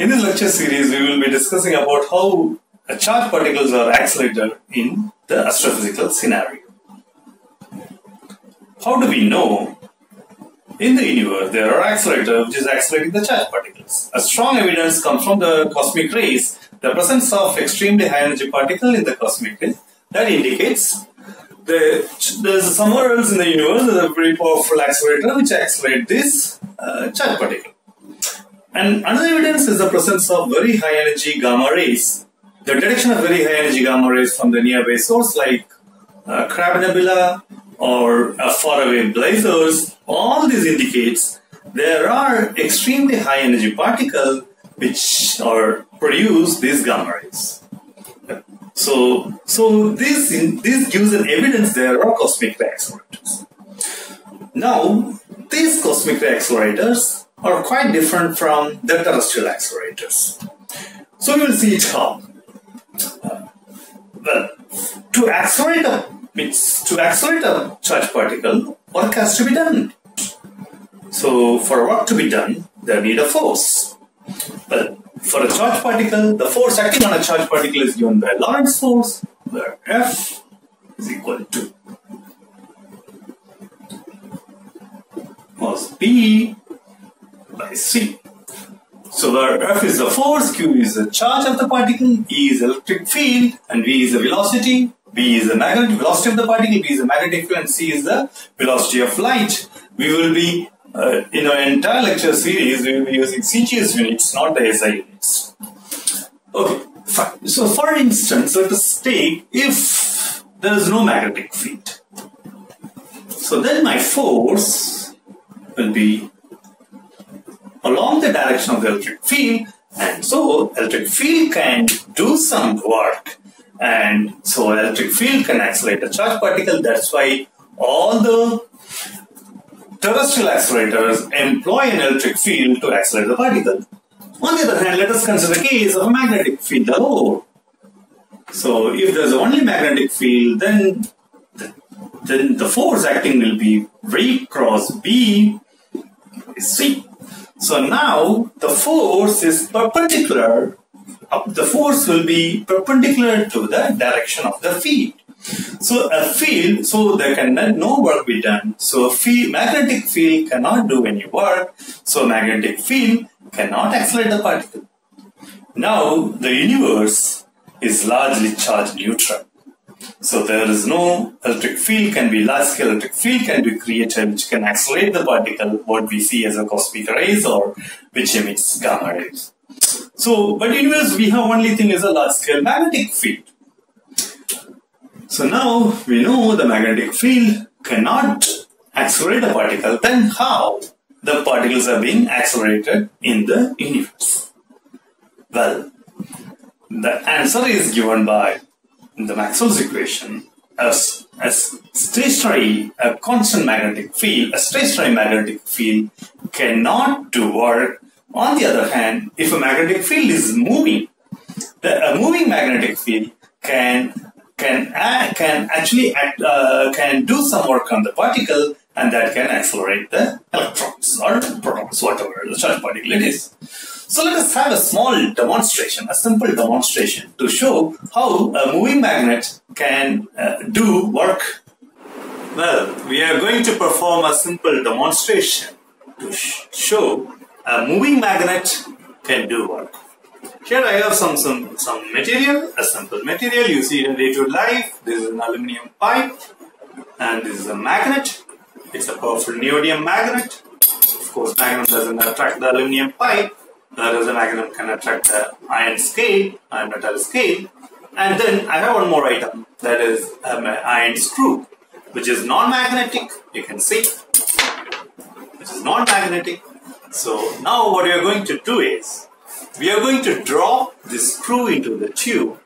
In this lecture series, we will be discussing about how charged particles are accelerated in the astrophysical scenario. How do we know in the universe there are accelerators which is accelerating the charged particles? A strong evidence comes from the cosmic rays, the presence of extremely high energy particle in the cosmic rays that indicates there's somewhere else in the universe there's a very powerful accelerator which accelerates this charged particle. And another evidence is the presence of very high energy gamma rays. The detection of very high energy gamma rays from the nearby source like Crab Nebula or faraway blazars, all this indicates there are extremely high energy particles which are produce these gamma rays. So this gives an evidence there are cosmic ray accelerators. Now, these cosmic ray accelerators are quite different from the terrestrial accelerators. So we will see it how. Well, to accelerate a charged particle, work has to be done. So for work to be done, there need a force. Well, for a charged particle, the force acting on a charged particle is given by Lorentz force, where F is equal to cos B by C. So where F is the force, Q is the charge of the particle, E is the electric field, and V is the velocity, B is the magnetic velocity of the particle, B is the magnetic field, and C is the velocity of light. We will be, in our entire lecture series, we will be using CGS units, not the SI units. Okay, fine. So for instance, let us take if there is no magnetic field. So then my force will be along the direction of the electric field, and so electric field can do some work, and so electric field can accelerate a charged particle. That's why all the terrestrial accelerators employ an electric field to accelerate the particle. On the other hand, let us consider the case of a magnetic field alone. So if there's only magnetic field, then the force acting will be V cross B is C. So now the force is perpendicular. The force will be perpendicular to the direction of the field. So a field, so there can no work be done. So magnetic field cannot do any work. So magnetic field cannot accelerate the particle. Now the universe is largely charge neutral. So there is no electric field can be large scale electric field can be created which can accelerate the particle, what we see as a cosmic rays or which emits gamma rays. So, but in universe we have only thing is a large scale magnetic field. So now we know the magnetic field cannot accelerate the particle, then how the particles are being accelerated in the universe? Well, the answer is given by the Maxwell's equation as stationary, a constant magnetic field, a stationary magnetic field cannot do work. On the other hand, if a magnetic field is moving, a moving magnetic field can do some work on the particle, and that can accelerate the electrons or protons, whatever the charged particle it is. So let us have a small demonstration, a simple demonstration to show how a moving magnet can do work. Well, we are going to perform a simple demonstration to show a moving magnet can do work. Here I have some material, a simple material you see in day-to-day life. This is an aluminum pipe and this is a magnet. It's a powerful neodymium magnet. Of course, magnet doesn't attract the aluminum pipe. Whereas a magnet can attract the iron metal scale. And then I have one more item, that is an iron screw, which is non-magnetic, you can see, which is non-magnetic. So now what we are going to do is, we are going to drop this screw into the tube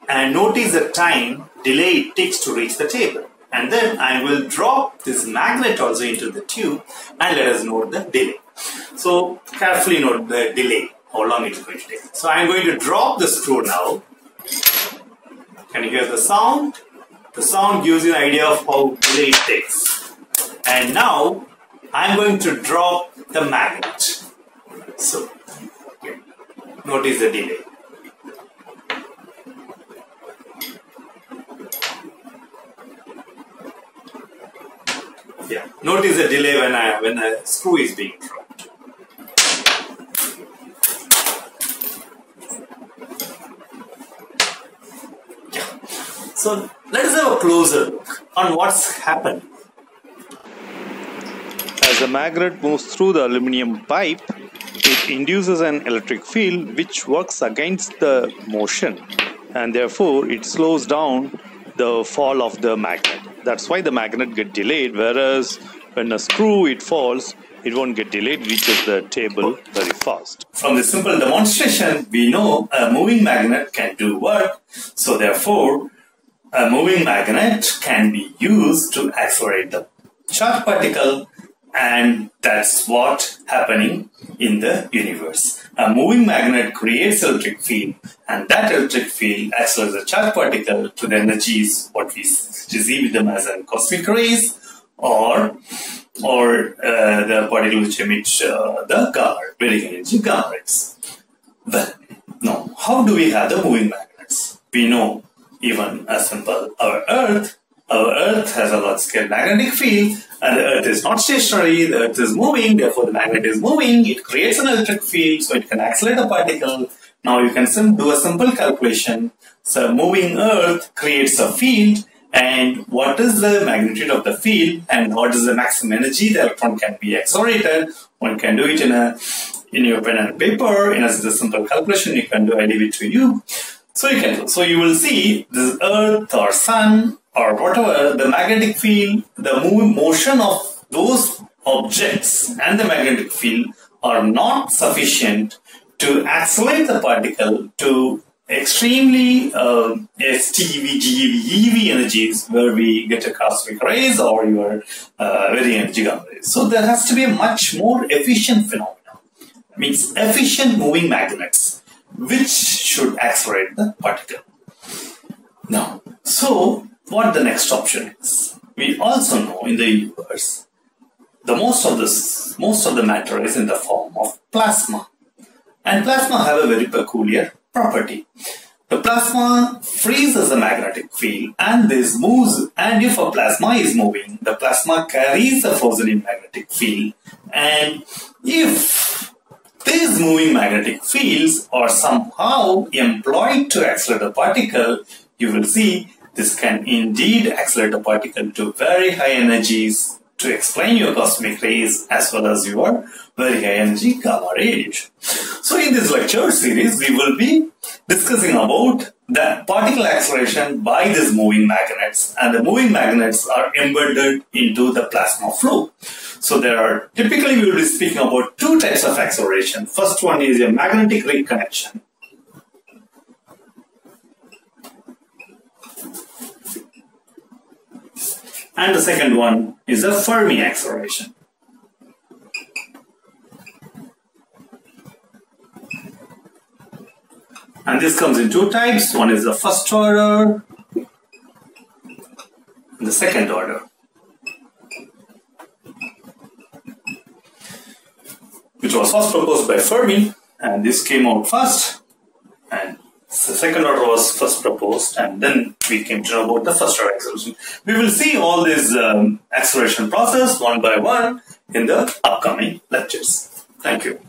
and notice the time delay it takes to reach the table. And then I will drop this magnet also into the tube and let us note the delay. So carefully note the delay, how long it is going to take. So I am going to drop the screw now. Can you hear the sound? The sound gives you an idea of how delay it takes. And now I am going to drop the magnet. So Notice the delay. Yeah. Notice the delay when a screw is being dropped. Yeah. So let us have a closer look on what's happened. As the magnet moves through the aluminum pipe, it induces an electric field which works against the motion, and therefore it slows down the fall of the magnet. That's why the magnet gets delayed, whereas when a screw it falls, it won't get delayed, reaches the table very fast. From this simple demonstration, we know a moving magnet can do work. So therefore, a moving magnet can be used to accelerate the charged particle, and that's what happening in the universe. A moving magnet creates electric field, and that electric field accelerates the charged particle to the energies what we receive them as in cosmic rays, or the particle which emits the gamma, very energy gamma rays. Well, now how do we have the moving magnets? We know even a simple our Earth has a large-scale magnetic field, and the Earth is not stationary, the Earth is moving, therefore the magnet is moving, it creates an electric field, so it can accelerate a particle. Now you can do a simple calculation. So moving Earth creates a field, and what is the magnitude of the field, and what is the maximum energy the electron can be accelerated? One can do it in your pen and paper, in a simple calculation, you can do, I leave it to you. So you can do. So you will see this Earth or Sun or whatever, the magnetic field, the motion of those objects and the magnetic field are not sufficient to accelerate the particle to extremely STV, GeV, EV energies where we get a cosmic rays or your very energy gamma rays. So there has to be a much more efficient phenomenon. Means efficient moving magnets which should accelerate the particle. Now, so what the next option is? We also know in the universe, most of the matter is in the form of plasma, and plasma have a very peculiar property. The plasma freezes the magnetic field, and this moves. And if a plasma is moving, the plasma carries the frozen in magnetic field, and if these moving magnetic fields are somehow employed to accelerate the particle, you will see this can indeed accelerate a particle to very high energies to explain your cosmic rays as well as your very high energy gamma radiation. So in this lecture series, we will be discussing about the particle acceleration by these moving magnets, and the moving magnets are embedded into the plasma flow. So typically we will be speaking about two types of acceleration. First one is a magnetic reconnection. And the second one is a Fermi acceleration. And this comes in two types. One is the first order and the second order, which was first proposed by Fermi, and this came out first, and the second order was first proposed, and then we came to know about the first order acceleration. We will see all this acceleration process one by one in the upcoming lectures. Thank you.